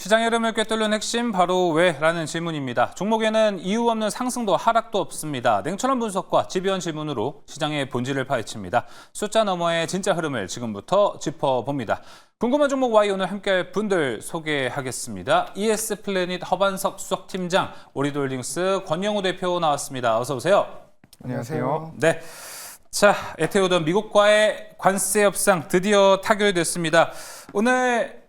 시장 흐름을 꿰뚫는 핵심 바로 왜라는 질문입니다. 종목에는 이유 없는 상승도 하락도 없습니다. 냉철한 분석과 집요한 질문으로 시장의 본질을 파헤칩니다. 숫자 너머의 진짜 흐름을 지금부터 짚어봅니다. 궁금한 종목 Y 오늘 함께할 분들 소개하겠습니다. ES 플래닛 허반석 수석팀장, 오리돌딩스 권영우 대표 나왔습니다. 어서 오세요. 안녕하세요. 네. 자, 애태우던 미국과의 관세 협상 드디어 타결됐습니다. 오늘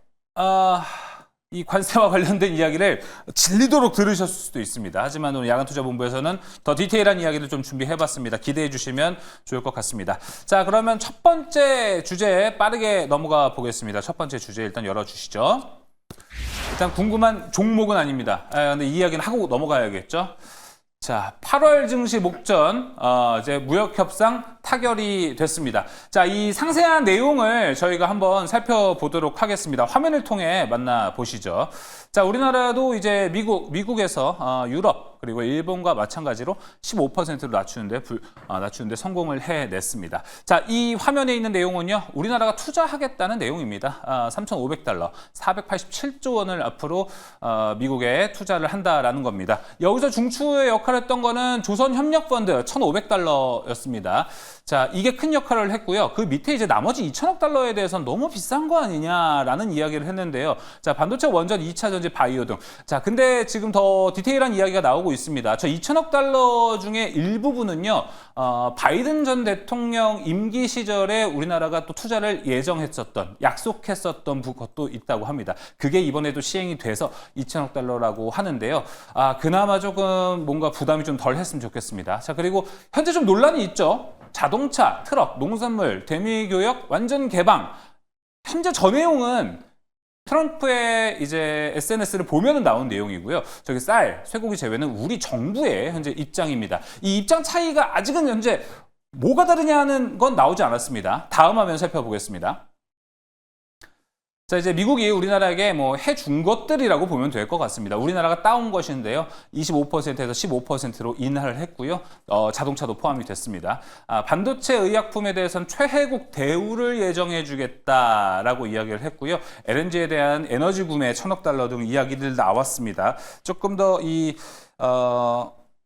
이 관세와 관련된 이야기를 질리도록 들으셨을 수도 있습니다. 하지만 오늘 야간투자본부에서는 더 디테일한 이야기를 좀 준비해봤습니다. 기대해 주시면 좋을 것 같습니다. 자, 그러면 첫 번째 주제에 빠르게 넘어가 보겠습니다. 첫 번째 주제 일단 열어주시죠. 일단 궁금한 종목은 아닙니다. 근데 이 이야기는 하고 넘어가야겠죠. 자, 8월 증시 목전 이제 무역 협상 타결이 됐습니다. 자, 이 상세한 내용을 저희가 한번 살펴보도록 하겠습니다. 화면을 통해 만나보시죠. 자, 우리나라도 이제 미국에서 유럽 그리고 일본과 마찬가지로 15%로 낮추는데 성공을 해냈습니다. 자, 이 화면에 있는 내용은요, 우리나라가 투자하겠다는 내용입니다. 3,500달러, 487조 원을 앞으로 미국에 투자를 한다라는 겁니다. 여기서 중추의 역할을 했던 거는 조선협력펀드 1,500달러였습니다. 자, 이게 큰 역할을 했고요. 그 밑에 이제 나머지 2천억 달러에 대해서는 너무 비싼 거 아니냐라는 이야기를 했는데요. 자, 반도체 원전, 2차 전지, 바이오 등. 자, 근데 지금 더 디테일한 이야기가 나오고 있습니다. 저 2천억 달러 중에 일부분은요, 바이든 전 대통령 임기 시절에 우리나라가 또 투자를 약속했었던 것도 있다고 합니다. 그게 이번에도 시행이 돼서 2천억 달러라고 하는데요. 그나마 조금 뭔가 부담이 좀 덜 했으면 좋겠습니다. 자, 그리고 현재 좀 논란이 있죠. 자동차, 트럭, 농산물, 대미교역, 완전 개방. 현재 저 내용은 트럼프의 이제 SNS를 보면은 나온 내용이고요. 저기 쌀, 쇠고기 제외는 우리 정부의 현재 입장입니다. 이 입장 차이가 아직은 현재 뭐가 다르냐는 건 나오지 않았습니다. 다음 화면 살펴보겠습니다. 자, 이제 미국이 우리나라에게 뭐 해준 것들이라고 보면 될 것 같습니다. 우리나라가 따온 것인데요. 25%에서 15%로 인하를 했고요. 자동차도 포함이 됐습니다. 반도체 의약품에 대해서는 최혜국 대우를 예정해 주겠다라고 이야기를 했고요. LNG에 대한 에너지 구매 1,000억 달러 등 이야기들 나왔습니다. 조금 더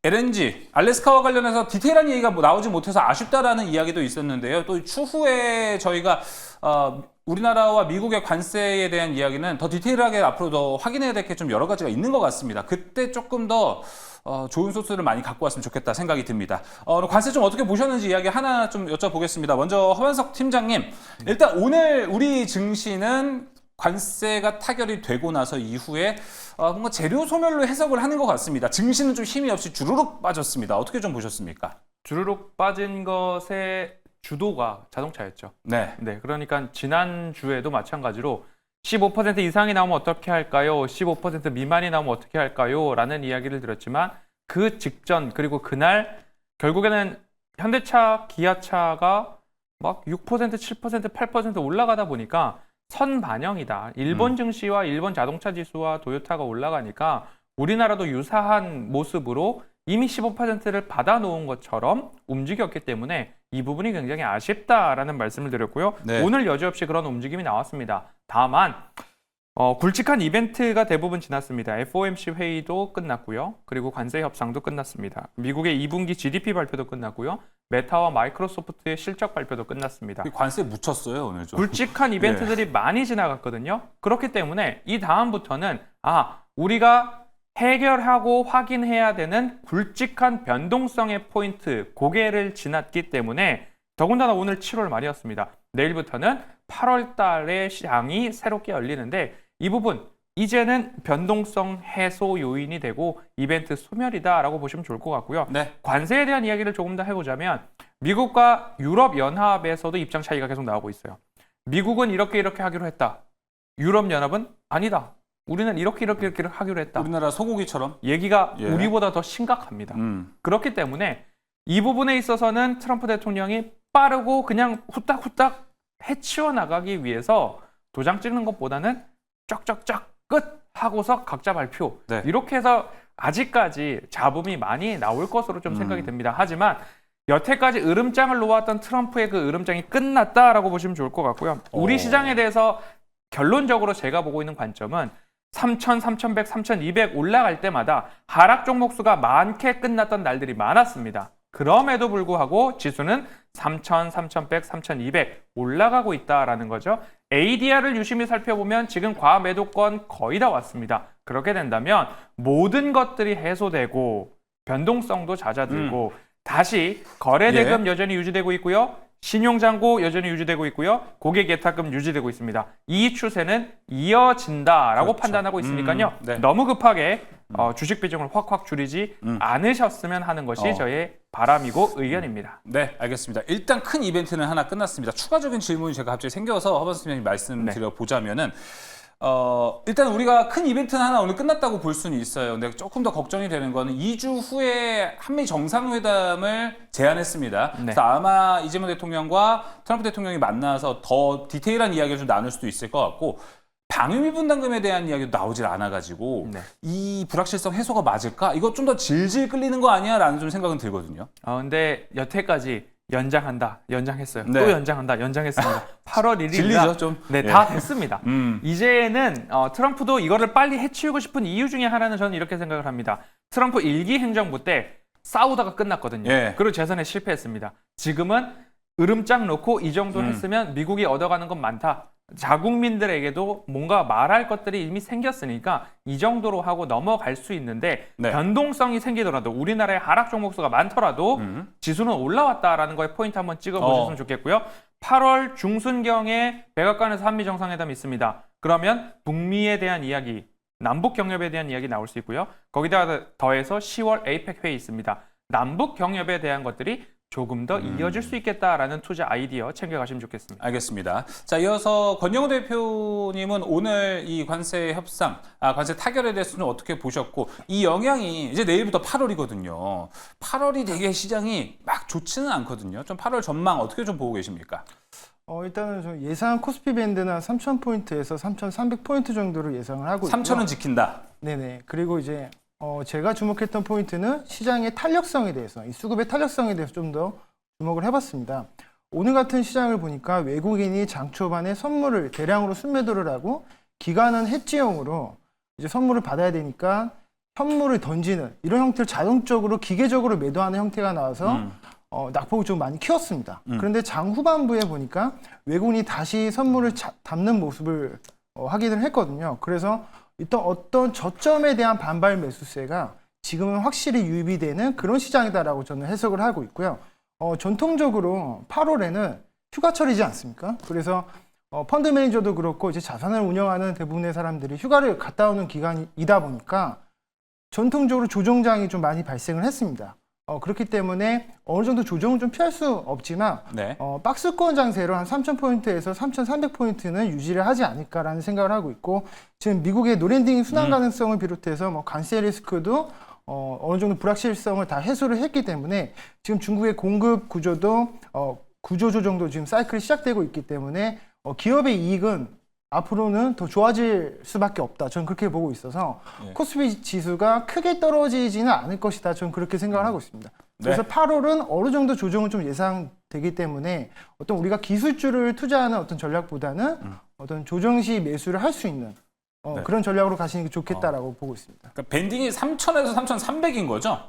LNG, 알래스카와 관련해서 디테일한 얘기가 나오지 못해서 아쉽다라는 이야기도 있었는데요. 또 추후에 저희가 우리나라와 미국의 관세에 대한 이야기는 더 디테일하게 앞으로 더 확인해야 될 게 좀 여러 가지가 있는 것 같습니다. 그때 조금 더 좋은 소스를 많이 갖고 왔으면 좋겠다 생각이 듭니다. 관세 좀 어떻게 보셨는지 이야기 하나 좀 여쭤보겠습니다. 먼저 허반석 팀장님, 일단 오늘 우리 증시는 관세가 타결이 되고 나서 이후에 뭔가 재료 소멸로 해석을 하는 것 같습니다. 증시는 좀 힘이 없이 주르륵 빠졌습니다. 어떻게 좀 보셨습니까? 주르륵 빠진 것의 주도가 자동차였죠. 네. 그러니까 지난주에도 마찬가지로 15% 이상이 나오면 어떻게 할까요? 15% 미만이 나오면 어떻게 할까요? 라는 이야기를 드렸지만 그 직전 그리고 그날 결국에는 현대차, 기아차가 막 6%, 7%, 8% 올라가다 보니까 선반영이다. 일본 증시와 일본 자동차 지수와 도요타가 올라가니까 우리나라도 유사한 모습으로 이미 15%를 받아놓은 것처럼 움직였기 때문에 이 부분이 굉장히 아쉽다라는 말씀을 드렸고요. 네. 오늘 여지없이 그런 움직임이 나왔습니다. 다만 굵직한 이벤트가 대부분 지났습니다. FOMC 회의도 끝났고요. 그리고 관세 협상도 끝났습니다. 미국의 2분기 GDP 발표도 끝났고요. 메타와 마이크로소프트의 실적 발표도 끝났습니다. 관세 묻혔어요, 오늘 좀. 굵직한 이벤트들이 많이 지나갔거든요. 그렇기 때문에 이 다음부터는 우리가 해결하고 확인해야 되는 굵직한 변동성의 포인트, 고개를 지났기 때문에 더군다나 오늘 7월 말이었습니다. 내일부터는 8월 달에 시장이 새롭게 열리는데 이 부분 이제는 변동성 해소 요인이 되고 이벤트 소멸이다라고 보시면 좋을 것 같고요. 네. 관세에 대한 이야기를 조금 더 해보자면 미국과 유럽연합에서도 입장 차이가 계속 나오고 있어요. 미국은 이렇게 하기로 했다. 유럽연합은 아니다. 우리는 이렇게 하기로 했다. 우리나라 소고기처럼? 얘기가 우리보다 더 심각합니다. 그렇기 때문에 이 부분에 있어서는 트럼프 대통령이 빠르고 그냥 후딱후딱 해치워 나가기 위해서 도장 찍는 것보다는 쫙쫙쫙 끝 하고서 각자 발표. 네. 이렇게 해서 아직까지 잡음이 많이 나올 것으로 좀 생각이 듭니다. 하지만 여태까지 으름장을 놓았던 트럼프의 그 으름장이 끝났다라고 보시면 좋을 것 같고요. 우리 시장에 대해서 결론적으로 제가 보고 있는 관점은 3,000, 3,100, 3,200 올라갈 때마다 하락 종목 수가 많게 끝났던 날들이 많았습니다. 그럼에도 불구하고 지수는 3,000, 3,100, 3,200 올라가고 있다라는 거죠. ADR을 유심히 살펴보면 지금 과매도권 거의 다 왔습니다. 그렇게 된다면 모든 것들이 해소되고 변동성도 잦아들고 다시 거래대금 여전히 유지되고 있고요. 신용잔고 여전히 유지되고 있고요. 고객 예탁금 유지되고 있습니다. 이 추세는 이어진다라고 그렇죠. 판단하고 있으니까요. 네. 너무 급하게 주식 비중을 확확 줄이지 않으셨으면 하는 것이 저의 바람이고 의견입니다. 네, 알겠습니다. 일단 큰 이벤트는 하나 끝났습니다. 추가적인 질문이 제가 갑자기 생겨서 허범 선생님 말씀드려 보자면은 일단 우리가 큰 이벤트는 하나 오늘 끝났다고 볼 수는 있어요. 근데 조금 더 걱정이 되는 거는 2주 후에 한미 정상회담을 제안했습니다. 네. 그래서 아마 이재명 대통령과 트럼프 대통령이 만나서 더 디테일한 이야기를 좀 나눌 수도 있을 것 같고 방위비 분담금에 대한 이야기도 나오질 않아가지고 네. 이 불확실성 해소가 맞을까? 이거 좀 더 질질 끌리는 거 아니야? 라는 좀 생각은 들거든요. 근데 여태까지 연장한다, 연장했어요. 네. 또 연장한다, 연장했습니다. 8월 1일이다. 질리죠, 좀. 네, 예. 다 됐습니다. 이제는 트럼프도 이거를 빨리 해치우고 싶은 이유 중에 하나는 저는 이렇게 생각을 합니다. 트럼프 1기 행정부 때 싸우다가 끝났거든요. 예. 그리고 재선에 실패했습니다. 지금은 으름장 놓고 이 정도 했으면 미국이 얻어가는 건 많다. 자국민들에게도 뭔가 말할 것들이 이미 생겼으니까 이 정도로 하고 넘어갈 수 있는데 네. 변동성이 생기더라도 우리나라의 하락 종목 수가 많더라도 지수는 올라왔다라는 거에 포인트 한번 찍어보셨으면 좋겠고요. 8월 중순경에 백악관에서 한미 정상회담이 있습니다. 그러면 북미에 대한 이야기, 남북 경협에 대한 이야기 나올 수 있고요. 거기다가 더해서 10월 에이펙 회의 있습니다. 남북 경협에 대한 것들이 조금 더 이어질 수 있겠다라는 투자 아이디어 챙겨가시면 좋겠습니다. 알겠습니다. 자, 이어서 권영우 대표님은 오늘 이 관세 협상, 관세 타결에 대해서 좀 어떻게 보셨고 이 영향이 이제 내일부터 8월이거든요. 8월이 되게 시장이 막 좋지는 않거든요. 좀 8월 전망 어떻게 좀 보고 계십니까? 일단은 좀 예상 코스피 밴드는 한 3,000포인트에서 3,300포인트 정도로 예상을 하고 있고요. 3,000은 지킨다. 네네. 그리고 이제 제가 주목했던 포인트는 시장의 탄력성에 대해서, 이 수급의 탄력성에 대해서 좀 더 주목을 해봤습니다. 오늘 같은 시장을 보니까 외국인이 장 초반에 선물을 대량으로 순매도를 하고 기관은 해지용으로 이제 선물을 받아야 되니까 현물을 던지는 이런 형태를 자동적으로 기계적으로 매도하는 형태가 나와서 낙폭을 좀 많이 키웠습니다. 그런데 장 후반부에 보니까 외국인이 다시 선물을 담는 모습을 확인을 했거든요. 그래서 일단 어떤 저점에 대한 반발 매수세가 지금은 확실히 유입이 되는 그런 시장이다라고 저는 해석을 하고 있고요. 전통적으로 8월에는 휴가철이지 않습니까? 그래서 펀드 매니저도 그렇고 이제 자산을 운영하는 대부분의 사람들이 휴가를 갔다 오는 기간이다 보니까 전통적으로 조정장이 좀 많이 발생을 했습니다. 그렇기 때문에 어느 정도 조정은 좀 피할 수 없지만 네. 박스권 장세로 한 3,000포인트에서 3,300포인트는 유지를 하지 않을까라는 생각을 하고 있고 지금 미국의 노랜딩 순환 가능성을 비롯해서 뭐 관세 리스크도 어느 정도 불확실성을 다 해소를 했기 때문에 지금 중국의 공급 구조도 구조 조정도 지금 사이클이 시작되고 있기 때문에 기업의 이익은 앞으로는 더 좋아질 수밖에 없다. 저는 그렇게 보고 있어서 예. 코스피 지수가 크게 떨어지지는 않을 것이다. 저는 그렇게 생각을 하고 있습니다. 그래서 네. 8월은 어느 정도 조정은 좀 예상되기 때문에 어떤 우리가 기술주를 투자하는 어떤 전략보다는 어떤 조정 시 매수를 할 수 있는 네. 그런 전략으로 가시는 게 좋겠다라고 보고 있습니다. 그러니까 밴딩이 3,000에서 3,300인 거죠?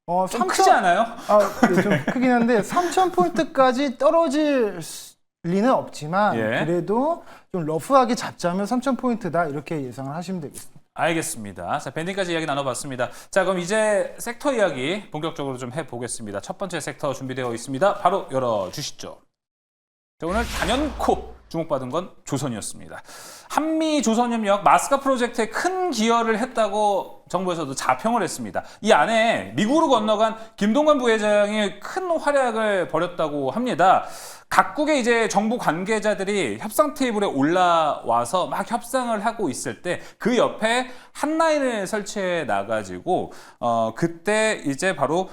좀 3,000 크지 않아요? 네, 좀 크긴 한데 3,000포인트까지 떨어질 리는 없지만 예. 그래도 좀 러프하게 잡자면 3,000포인트다 이렇게 예상을 하시면 되겠습니다. 알겠습니다. 자, 밴딩까지 이야기 나눠봤습니다. 자, 그럼 이제 섹터 이야기 본격적으로 좀 해보겠습니다. 첫 번째 섹터 준비되어 있습니다. 바로 열어주시죠. 자, 오늘 단연코 주목받은 건 조선이었습니다. 한미 조선협력 마스카 프로젝트에 큰 기여를 했다고 정부에서도 자평을 했습니다. 이 안에 미국으로 건너간 김동관 부회장이 큰 활약을 벌였다고 합니다. 각국의 이제 정부 관계자들이 협상 테이블에 올라와서 막 협상을 하고 있을 때 그 옆에 한 라인을 설치해 놔가지고 그때 이제 바로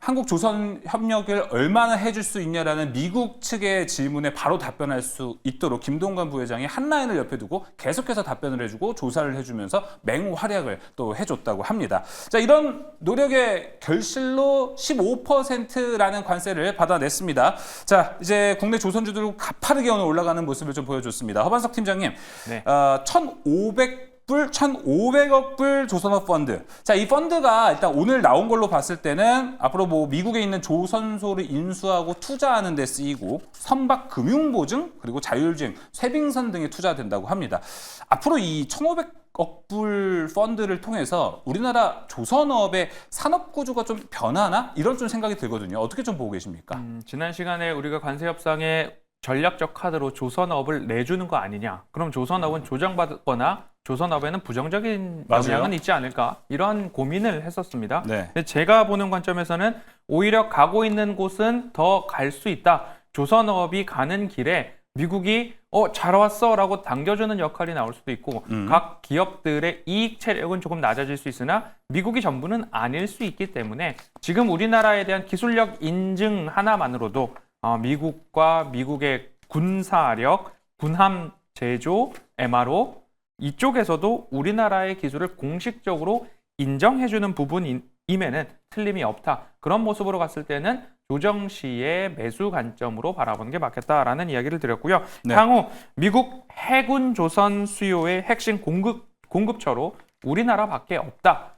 한국조선협력을 얼마나 해줄 수 있냐라는 미국 측의 질문에 바로 답변할 수 있도록 김동관 부회장이 한 라인을 옆에 두고 계속해서 답변을 해주고 조사를 해주면서 맹활약을 또 해줬다고 합니다. 자, 이런 노력의 결실로 15%라는 관세를 받아냈습니다. 자, 이제 국내 조선주들 가파르게 오늘 올라가는 모습을 좀 보여줬습니다. 허반석 팀장님, 네. 1,500억 불 조선업 펀드. 자, 이 펀드가 일단 오늘 나온 걸로 봤을 때는 앞으로 뭐 미국에 있는 조선소를 인수하고 투자하는 데 쓰이고 선박 금융 보증 그리고 자율주행, 쇄빙선 등에 투자된다고 합니다. 앞으로 이 1,500억 불 펀드를 통해서 우리나라 조선업의 산업 구조가 좀 변하나? 이런 좀 생각이 들거든요. 어떻게 좀 보고 계십니까? 지난 시간에 우리가 관세 협상에 전략적 카드로 조선업을 내주는 거 아니냐. 그럼 조선업은 조정받거나 조선업에는 부정적인 맞아요. 영향은 있지 않을까. 이런 고민을 했었습니다. 네. 근데 제가 보는 관점에서는 오히려 가고 있는 곳은 더 갈 수 있다. 조선업이 가는 길에 미국이 잘 왔어 라고 당겨주는 역할이 나올 수도 있고 각 기업들의 이익 체력은 조금 낮아질 수 있으나 미국이 전부는 아닐 수 있기 때문에 지금 우리나라에 대한 기술력 인증 하나만으로도 미국과 미국의 군사력, 군함 제조, MRO 이쪽에서도 우리나라의 기술을 공식적으로 인정해주는 부분임에는 틀림이 없다. 그런 모습으로 갔을 때는 조정 시의 매수 관점으로 바라보는 게 맞겠다라는 이야기를 드렸고요. 네. 향후 미국 해군 조선 수요의 핵심 공급처로 우리나라밖에 없다.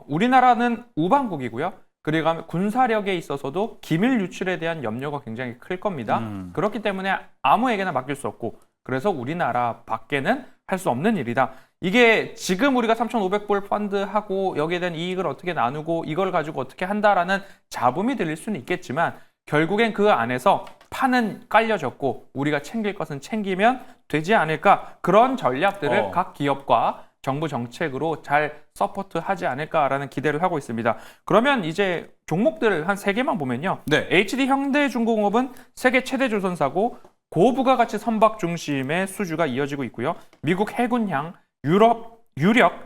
우리나라는 우방국이고요. 그리고 군사력에 있어서도 기밀 유출에 대한 염려가 굉장히 클 겁니다. 그렇기 때문에 아무에게나 맡길 수 없고 그래서 우리나라 밖에는 할 수 없는 일이다. 이게 지금 우리가 3,500불 펀드하고 여기에 대한 이익을 어떻게 나누고 이걸 가지고 어떻게 한다라는 잡음이 들릴 수는 있겠지만 결국엔 그 안에서 판은 깔려졌고 우리가 챙길 것은 챙기면 되지 않을까. 그런 전략들을 각 기업과 정부 정책으로 잘 서포트하지 않을까라는 기대를 하고 있습니다. 그러면 이제 종목들 한 3개만 보면요. 네. HD 현대중공업은 세계 최대 조선사고 고부가가치 선박 중심의 수주가 이어지고 있고요. 미국 해군향 유력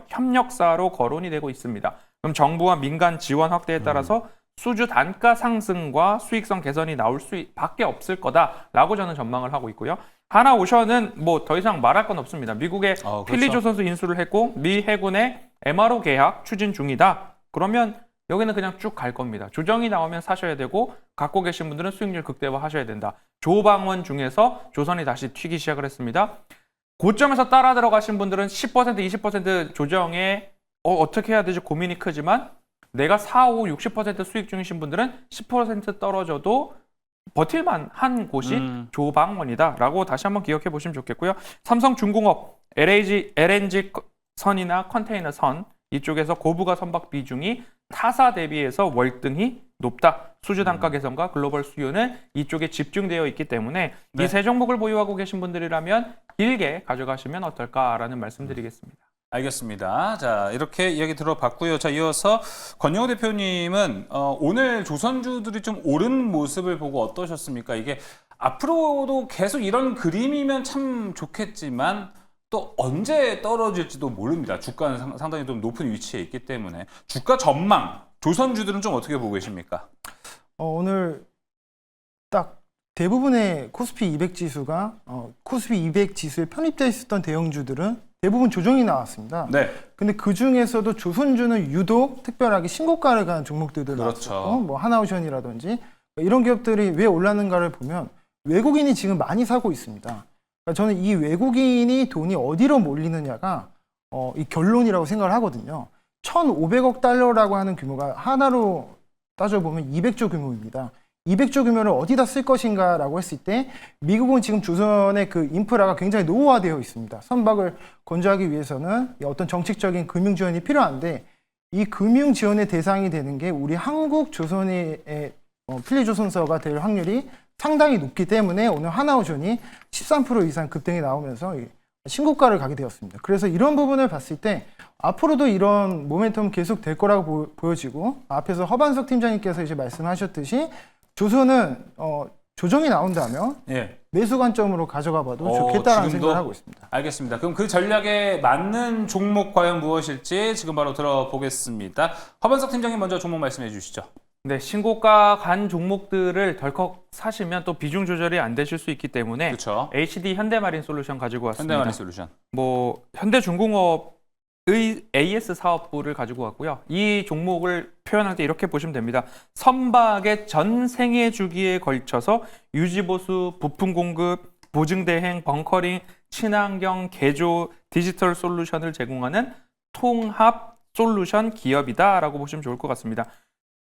협력사로 거론이 되고 있습니다. 그럼 정부와 민간 지원 확대에 따라서 수주 단가 상승과 수익성 개선이 나올 수밖에 없을 거다라고 저는 전망을 하고 있고요. 하나오션은 뭐 더 이상 말할 건 없습니다. 미국의 그렇죠. 필리조선소 인수를 했고 미 해군의 MRO 계약 추진 중이다. 그러면 여기는 그냥 쭉 갈 겁니다. 조정이 나오면 사셔야 되고 갖고 계신 분들은 수익률 극대화 하셔야 된다. 조방원 중에서 조선이 다시 튀기 시작을 했습니다. 고점에서 따라 들어가신 분들은 10%, 20% 조정에 어떻게 해야 되지 고민이 크지만 내가 4, 5, 60% 수익 중이신 분들은 10% 떨어져도 버틸만 한 곳이 조방원이다라고 다시 한번 기억해 보시면 좋겠고요. 삼성중공업, LNG 선이나 컨테이너 선 이쪽에서 고부가 선박 비중이 타사 대비해서 월등히 높다. 수주 단가 개선과 글로벌 수요는 이쪽에 집중되어 있기 때문에 네. 이 세 종목을 보유하고 계신 분들이라면 길게 가져가시면 어떨까라는 말씀드리겠습니다. 알겠습니다. 자, 이렇게 이야기 들어봤고요. 자, 이어서 권영호 대표님은 오늘 조선주들이 좀 오른 모습을 보고 어떠셨습니까? 이게 앞으로도 계속 이런 그림이면 참 좋겠지만 또 언제 떨어질지도 모릅니다. 주가는 상당히 좀 높은 위치에 있기 때문에 주가 전망, 조선주들은 좀 어떻게 보고 계십니까? 오늘 딱 대부분의 코스피 200 지수가 코스피 200 지수에 편입되어 있었던 대형주들은 대부분 조정이 나왔습니다. 네. 근데 그 중에서도 조선주는 유독 특별하게 신고가를 간 종목들도 그렇죠. 나왔고, 뭐 하나오션이라든지 이런 기업들이 왜 올랐는가를 보면 외국인이 지금 많이 사고 있습니다. 그러니까 저는 이 외국인이 돈이 어디로 몰리느냐가 이 결론이라고 생각을 하거든요. 1,500억 달러라고 하는 규모가 하나로 따져보면 200조 규모입니다. 200조 규모를 어디다 쓸 것인가라고 했을 때 미국은 지금 조선의 그 인프라가 굉장히 노후화되어 있습니다. 선박을 건조하기 위해서는 어떤 정책적인 금융 지원이 필요한데 이 금융 지원의 대상이 되는 게 우리 한국 조선의 필리조선소가 될 확률이 상당히 높기 때문에 오늘 하나오션이 13% 이상 급등이 나오면서 신고가를 가게 되었습니다. 그래서 이런 부분을 봤을 때 앞으로도 이런 모멘텀 계속 될 거라고 보여지고 앞에서 허반석 팀장님께서 이제 말씀하셨듯이 조선은 조정이 나온다면 매수 관점으로 가져가 봐도 좋겠다라는 생각을 하고 있습니다. 알겠습니다. 그럼 그 전략에 맞는 종목 과연 무엇일지 지금 바로 들어보겠습니다. 허반석 팀장님 먼저 종목 말씀해 주시죠. 네, 신고가 간 종목들을 덜컥 사시면 또 비중 조절이 안 되실 수 있기 때문에 그렇죠. HD 현대마린 솔루션 가지고 왔습니다. 현대마린 솔루션. 뭐 현대중공업의 AS 사업부를 가지고 왔고요. 이 종목을 표현할 때 이렇게 보시면 됩니다. 선박의 전 생애 주기에 걸쳐서 유지보수, 부품 공급, 보증 대행, 벙커링, 친환경, 개조, 디지털 솔루션을 제공하는 통합 솔루션 기업이다라고 보시면 좋을 것 같습니다.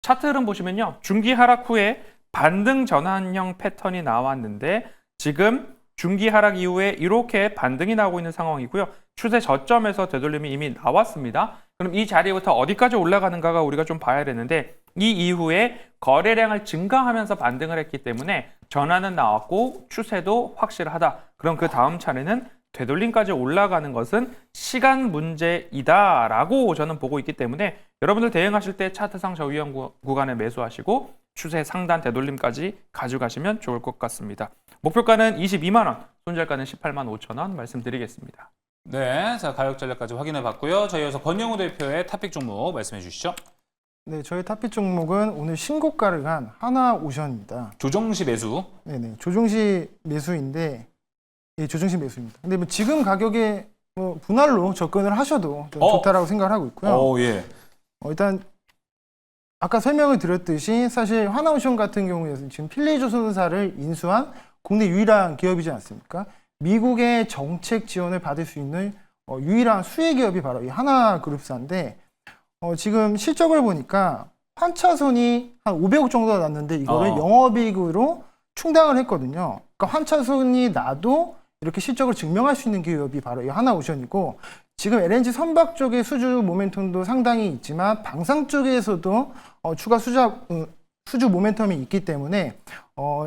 차트 흐름 보시면요. 중기 하락 후에 반등 전환형 패턴이 나왔는데 지금 중기 하락 이후에 이렇게 반등이 나오고 있는 상황이고요. 추세 저점에서 되돌림이 이미 나왔습니다. 그럼 이 자리부터 어디까지 올라가는가가 우리가 좀 봐야 되는데 이 이후에 거래량을 증가하면서 반등을 했기 때문에 전환은 나왔고 추세도 확실하다. 그럼 그 다음 차례는 되돌림까지 올라가는 것은 시간 문제이다라고 저는 보고 있기 때문에 여러분들 대응하실 때 차트상 저위험 구간에 매수하시고 추세 상단 되돌림까지 가져가시면 좋을 것 같습니다. 목표가는 22만 원, 손절가는 18만 5천 원 말씀드리겠습니다. 네, 자 가격 전략까지 확인해 봤고요. 자 이어서 권영우 대표의 탑픽 종목 말씀해 주시죠. 네, 저희 탑픽 종목은 오늘 신고가를 간 하나오션입니다. 조정시 매수. 네네, 조정시 매수인데, 예, 조정시 매수입니다. 근데 뭐 지금 가격에 뭐 분할로 접근을 하셔도 저는 좋다라고 생각을 하고 있고요. 예. 일단 아까 설명을 드렸듯이 사실 하나오션 같은 경우에는 지금 필리조선사를 인수한 국내 유일한 기업이지 않습니까? 미국의 정책 지원을 받을 수 있는 유일한 수혜 기업이 바로 이 하나그룹사인데 지금 실적을 보니까 환차손이 한 500억 정도가 났는데 이거를 영업이익으로 충당을 했거든요. 그러니까 환차손이 나도 이렇게 실적을 증명할 수 있는 기업이 바로 이 하나오션이고 지금 LNG 선박 쪽의 수주 모멘텀도 상당히 있지만 방산 쪽에서도 추가 수주 모멘텀이 있기 때문에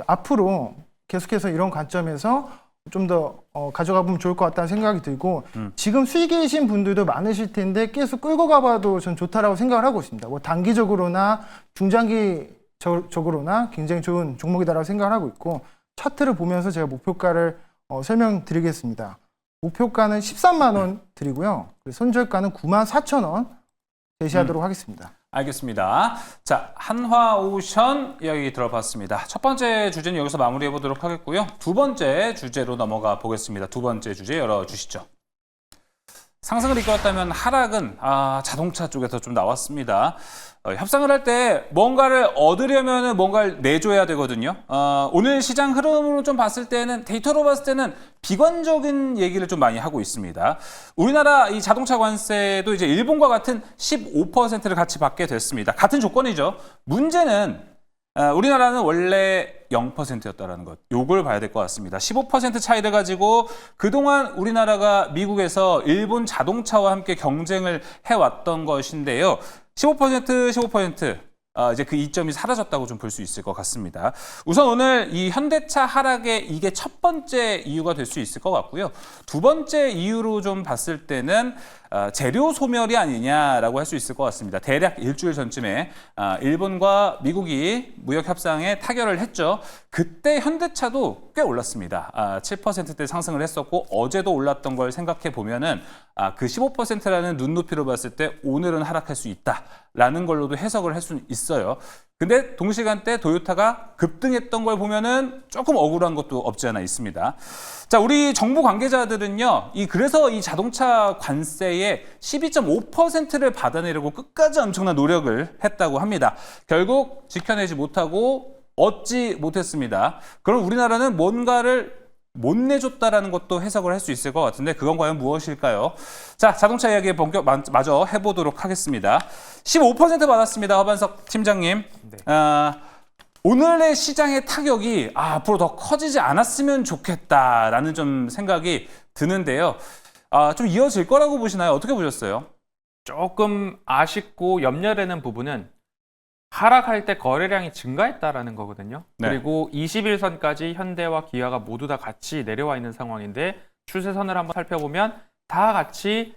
앞으로 계속해서 이런 관점에서 좀 더 가져가 보면 좋을 것 같다는 생각이 들고 지금 수익이신 분들도 많으실 텐데 계속 끌고 가봐도 전 좋다라고 생각을 하고 있습니다. 뭐 단기적으로나 중장기적으로나 굉장히 좋은 종목이다라고 생각을 하고 있고 차트를 보면서 제가 목표가를 설명드리겠습니다. 목표가는 13만 원 드리고요. 손절가는 9만 4천 원 제시하도록 하겠습니다. 알겠습니다. 자, 한화오션 이야기 들어봤습니다. 첫 번째 주제는 여기서 마무리해 보도록 하겠고요. 두 번째 주제로 넘어가 보겠습니다. 두 번째 주제 열어주시죠. 상승을 이끌었다면 하락은 자동차 쪽에서 좀 나왔습니다. 협상을 할 때 뭔가를 얻으려면 뭔가를 내줘야 되거든요. 오늘 시장 흐름으로 좀 봤을 때는 데이터로 봤을 때는 비관적인 얘기를 좀 많이 하고 있습니다. 우리나라 이 자동차 관세도 이제 일본과 같은 15%를 같이 받게 됐습니다. 같은 조건이죠. 문제는 우리나라는 원래 0%였다라는 것. 요걸 봐야 될 것 같습니다. 15% 차이를 가지고 그동안 우리나라가 미국에서 일본 자동차와 함께 경쟁을 해왔던 것인데요. 15%. 이제 그 이점이 사라졌다고 좀 볼 수 있을 것 같습니다. 우선 오늘 이 현대차 하락의 이게 첫 번째 이유가 될 수 있을 것 같고요. 두 번째 이유로 좀 봤을 때는 재료 소멸이 아니냐라고 할 수 있을 것 같습니다. 대략 일주일 전쯤에 일본과 미국이 무역 협상에 타결을 했죠. 그때 현대차도 꽤 올랐습니다. 7%대 상승을 했었고 어제도 올랐던 걸 생각해 보면은 그 15%라는 눈높이로 봤을 때 오늘은 하락할 수 있다라는 걸로도 해석을 할 수는 있어요. 근데 동시간대 도요타가 급등했던 걸 보면은 조금 억울한 것도 없지 않아 있습니다. 자, 우리 정부 관계자들은요, 그래서 이 자동차 관세의 12.5%를 받아내려고 끝까지 엄청난 노력을 했다고 합니다. 결국 지켜내지 못하고 얻지 못했습니다. 그럼 우리나라는 뭔가를 못 내줬다라는 것도 해석을 할 수 있을 것 같은데 그건 과연 무엇일까요? 자, 자동차 이야기 본격 마저 해보도록 하겠습니다. 15% 받았습니다. 허반석 팀장님. 네. 오늘의 시장의 타격이 앞으로 더 커지지 않았으면 좋겠다라는 좀 생각이 드는데요. 좀 이어질 거라고 보시나요? 어떻게 보셨어요? 조금 아쉽고 염려되는 부분은 하락할 때 거래량이 증가했다라는 거거든요. 네. 그리고 21선까지 현대와 기아가 모두 다 같이 내려와 있는 상황인데 추세선을 한번 살펴보면 다 같이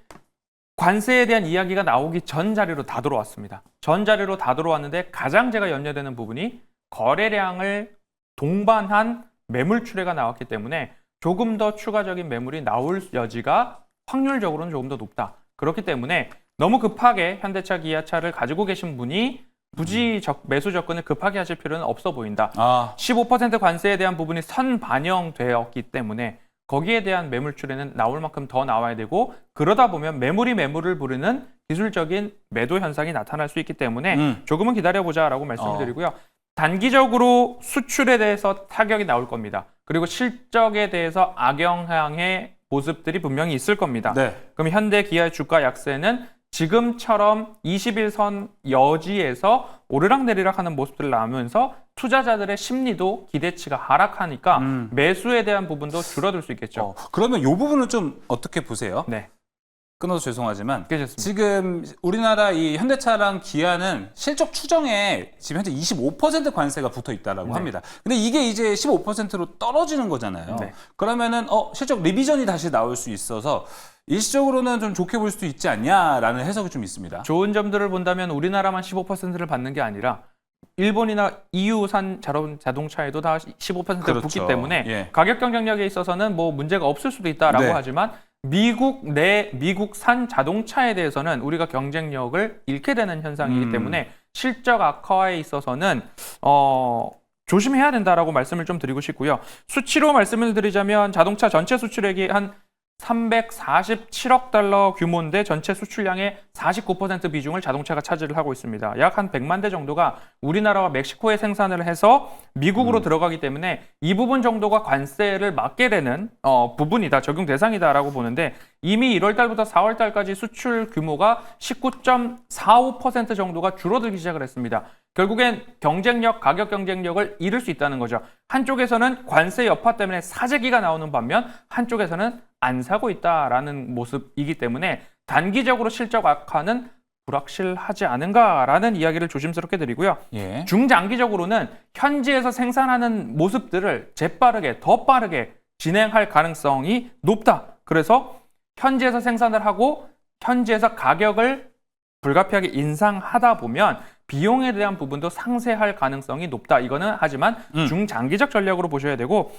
관세에 대한 이야기가 나오기 전 자리로 다 들어왔습니다. 전 자리로 다 들어왔는데 가장 제가 염려되는 부분이 거래량을 동반한 매물 출회가 나왔기 때문에 조금 더 추가적인 매물이 나올 여지가 확률적으로는 조금 더 높다. 그렇기 때문에 너무 급하게 현대차, 기아차를 가지고 계신 분이 굳이 매수 접근을 급하게 하실 필요는 없어 보인다. 아, 15% 관세에 대한 부분이 선반영되었기 때문에 거기에 대한 매물출에는 나올 만큼 더 나와야 되고 그러다 보면 매물이 매물을 부르는 기술적인 매도 현상이 나타날 수 있기 때문에 조금은 기다려보자라고 말씀을 드리고요. 단기적으로 수출에 대해서 타격이 나올 겁니다. 그리고 실적에 대해서 악영향의 모습들이 분명히 있을 겁니다. 네. 그럼 현대 기아 주가 약세는 지금처럼 21선 여지에서 오르락내리락 하는 모습들을 나오면서 투자자들의 심리도 기대치가 하락하니까 매수에 대한 부분도 줄어들 수 있겠죠. 그러면 이 부분은 좀 어떻게 보세요? 네, 끊어서 죄송하지만 깨졌습니다. 지금 우리나라 이 현대차랑 기아는 실적 추정에 지금 현재 25% 관세가 붙어 있다라고 네. 합니다. 근데 이게 이제 15%로 떨어지는 거잖아요. 네. 그러면은 실적 리비전이 다시 나올 수 있어서 일시적으로는 좀 좋게 볼 수도 있지 않냐라는 해석이 좀 있습니다. 좋은 점들을 본다면 우리나라만 15%를 받는 게 아니라 일본이나 EU산 자동차에도 다 15%가 그렇죠. 붙기 때문에 예. 가격 경쟁력에 있어서는 뭐 문제가 없을 수도 있다라고 네. 하지만 미국산 자동차에 대해서는 우리가 경쟁력을 잃게 되는 현상이기 때문에 실적 악화에 있어서는 조심해야 된다라고 말씀을 좀 드리고 싶고요. 수치로 말씀을 드리자면 자동차 전체 수출액이 한 347억 달러 규모인데 전체 수출량의 49% 비중을 자동차가 차지를 하고 있습니다. 약 한 100만 대 정도가 우리나라와 멕시코에 생산을 해서 미국으로 들어가기 때문에 이 부분 정도가 관세를 맞게 되는 부분이다, 적용 대상이다라고 보는데 이미 1월 달부터 4월 달까지 수출 규모가 19.45% 정도가 줄어들기 시작을 했습니다. 결국엔 경쟁력, 가격 경쟁력을 잃을 수 있다는 거죠. 한쪽에서는 관세 여파 때문에 사재기가 나오는 반면 한쪽에서는 안 사고 있다라는 모습이기 때문에 단기적으로 실적 악화는 불확실하지 않은가라는 이야기를 조심스럽게 드리고요. 예. 중장기적으로는 현지에서 생산하는 모습들을 재빠르게, 더 빠르게 진행할 가능성이 높다. 그래서 현지에서 생산을 하고 현지에서 가격을 불가피하게 인상하다 보면 비용에 대한 부분도 상쇄할 가능성이 높다. 이거는 하지만 중장기적 전략으로 보셔야 되고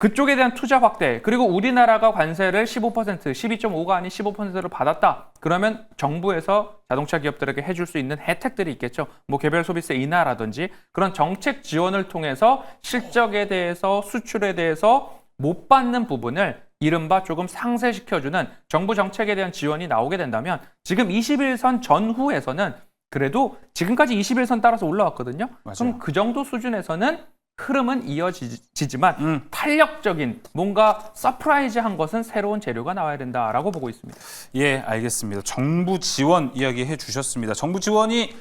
그쪽에 대한 투자 확대, 그리고 우리나라가 관세를 15%, 12.5가 아닌 15%를 받았다. 그러면 정부에서 자동차 기업들에게 해줄 수 있는 혜택들이 있겠죠. 뭐 개별 소비세 인하라든지 그런 정책 지원을 통해서 실적에 대해서 수출에 대해서 못 받는 부분을 이른바 조금 상쇄시켜주는 정부 정책에 대한 지원이 나오게 된다면 지금 21선 전후에서는 그래도 지금까지 21선 따라서 올라왔거든요. 맞아요. 그럼 그 정도 수준에서는 흐름은 이어지지만 탄력적인 뭔가 서프라이즈한 것은 새로운 재료가 나와야 된다라고 보고 있습니다. 예, 알겠습니다. 정부 지원 이야기해 주셨습니다. 정부 지원이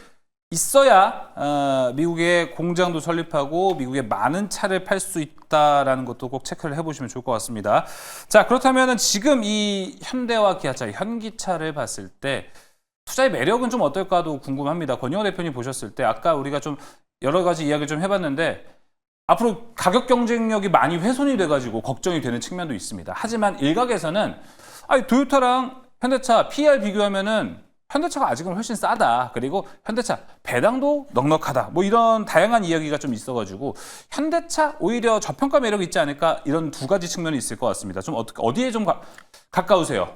있어야 미국의 공장도 설립하고 미국에 많은 차를 팔 수 있다라는 것도 꼭 체크를 해보시면 좋을 것 같습니다. 자, 그렇다면 지금 이 현대와 기아차, 현기차를 봤을 때 투자의 매력은 좀 어떨까도 궁금합니다. 권영호 대표님 보셨을 때 아까 우리가 좀 여러 가지 이야기를 좀 해봤는데 앞으로 가격 경쟁력이 많이 훼손이 돼가지고 걱정이 되는 측면도 있습니다. 하지만 일각에서는 도요타랑 현대차 PER 비교하면은 현대차가 아직은 훨씬 싸다. 그리고 현대차 배당도 넉넉하다. 뭐 이런 다양한 이야기가 좀 있어가지고 현대차 오히려 저평가 매력이 있지 않을까 이런 두 가지 측면이 있을 것 같습니다. 좀 어디에 좀 가까우세요?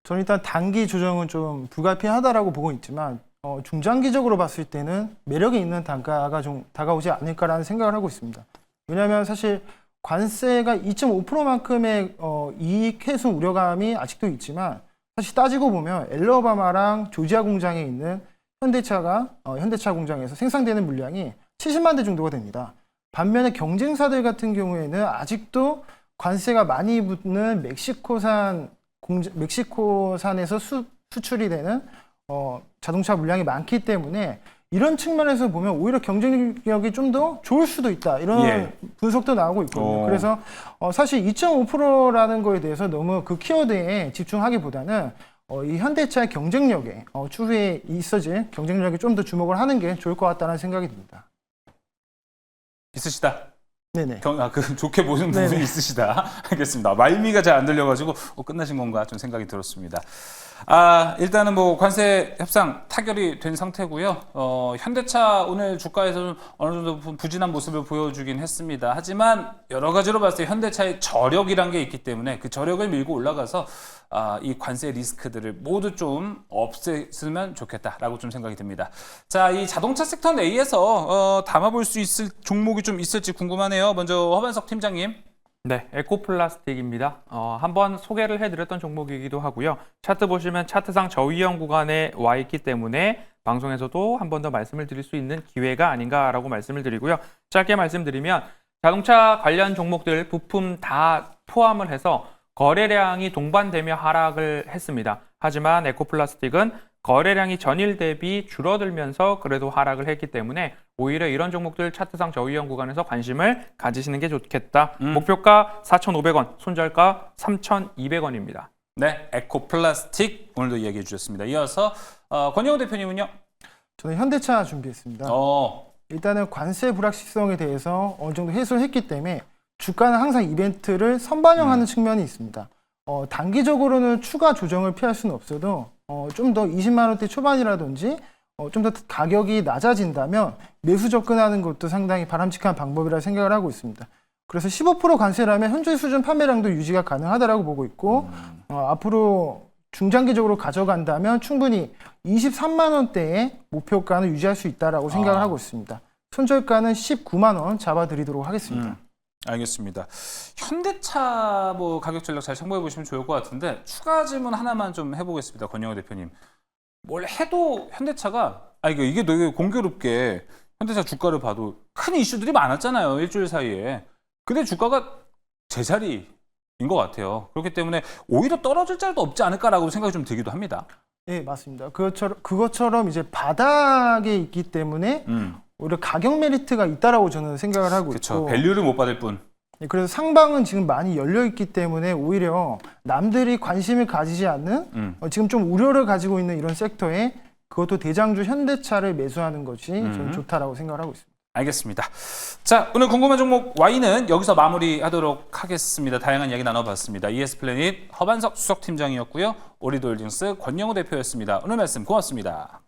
저는 일단 단기 조정은 좀 불가피하다라고 보고 있지만 중장기적으로 봤을 때는 매력이 있는 단가가 좀 다가오지 않을까라는 생각을 하고 있습니다. 왜냐하면 사실 관세가 2.5%만큼의 이익 회수 우려감이 아직도 있지만 사실 따지고 보면 엘러바마랑 조지아 공장에 있는 현대차 공장에서 생산되는 물량이 70만 대 정도가 됩니다. 반면에 경쟁사들 같은 경우에는 아직도 관세가 많이 붙는 멕시코산에서 수출이 되는 자동차 물량이 많기 때문에 이런 측면에서 보면 오히려 경쟁력이 좀 더 좋을 수도 있다. 이런 분석도 나오고 있거든요. 그래서 사실 2.5%라는 거에 대해서 너무 그 키워드에 집중하기보다는 이 현대차의 경쟁력에 추후에 있어질 경쟁력에 좀 더 주목을 하는 게 좋을 것 같다는 생각이 듭니다. 있으시다. 네네. 좋게 보는 부분이 있으시다. 알겠습니다. 말미가 잘 안 들려가지고 끝나신 건가 좀 생각이 들었습니다. 일단은 뭐 관세 협상 타결이 된 상태고요. 현대차 오늘 주가에서 좀 어느 정도 부진한 모습을 보여주긴 했습니다. 하지만 여러 가지로 봤을 때 현대차의 저력이란 게 있기 때문에 그 저력을 밀고 올라가서 이 관세 리스크들을 모두 좀 없앴으면 좋겠다라고 좀 생각이 듭니다. 자, 이 자동차 섹터 내에서 담아볼 수 있을 종목이 좀 있을지 궁금하네요. 먼저 허반석 팀장님. 네, 에코플라스틱입니다. 한번 소개를 해드렸던 종목이기도 하고요. 차트 보시면 차트상 저위험 구간에 와 있기 때문에 방송에서도 한 번 더 말씀을 드릴 수 있는 기회가 아닌가라고 말씀을 드리고요. 짧게 말씀드리면 자동차 관련 종목들 부품 다 포함을 해서 거래량이 동반되며 하락을 했습니다. 하지만 에코플라스틱은 거래량이 전일 대비 줄어들면서 그래도 하락을 했기 때문에 오히려 이런 종목들 차트상 저위험 구간에서 관심을 가지시는 게 좋겠다. 목표가 4,500원, 손절가 3,200원입니다. 네, 에코플라스틱 오늘도 이야기해 주셨습니다. 이어서 권영우 대표님은요? 저는 현대차 준비했습니다. 일단은 관세 불확실성에 대해서 어느 정도 해소를 했기 때문에 주가는 항상 이벤트를 선반영하는 측면이 있습니다. 단기적으로는 추가 조정을 피할 수는 없어도 좀 더 20만 원대 초반이라든지 좀 더 가격이 낮아진다면 매수 접근하는 것도 상당히 바람직한 방법이라 생각을 하고 있습니다. 그래서 15% 관세라면 현재 수준 판매량도 유지가 가능하다라고 보고 있고 앞으로 중장기적으로 가져간다면 충분히 23만 원대의 목표가는 유지할 수 있다라고 생각을 하고 있습니다. 손절가는 19만 원 잡아드리도록 하겠습니다. 알겠습니다. 현대차 뭐 가격 전략 잘 참고해 보시면 좋을 것 같은데 추가 질문 하나만 좀 해보겠습니다. 권영호 대표님. 뭘 해도 현대차가 이게 되게 공교롭게 현대차 주가를 봐도 큰 이슈들이 많았잖아요. 일주일 사이에. 근데 주가가 제자리인 것 같아요. 그렇기 때문에 오히려 떨어질 자리도 없지 않을까라고 생각이 좀 들기도 합니다. 네, 맞습니다. 그것처럼 이제 바닥에 있기 때문에 오히려 가격 메리트가 있다라고 저는 생각을 하고 그렇죠. 있고 밸류를 못 받을 뿐. 네, 그래서 상방은 지금 많이 열려 있기 때문에 오히려 남들이 관심을 가지지 않는 지금 좀 우려를 가지고 있는 이런 섹터에 그것도 대장주 현대차를 매수하는 것이 저는 좋다라고 생각을 하고 있습니다. 알겠습니다. 자, 오늘 궁금한 종목 Y는 여기서 마무리하도록 하겠습니다. 다양한 이야기 나눠봤습니다. ES플래닛 허반석 수석팀장이었고요. 오리도홀딩스 권영우 대표였습니다. 오늘 말씀 고맙습니다.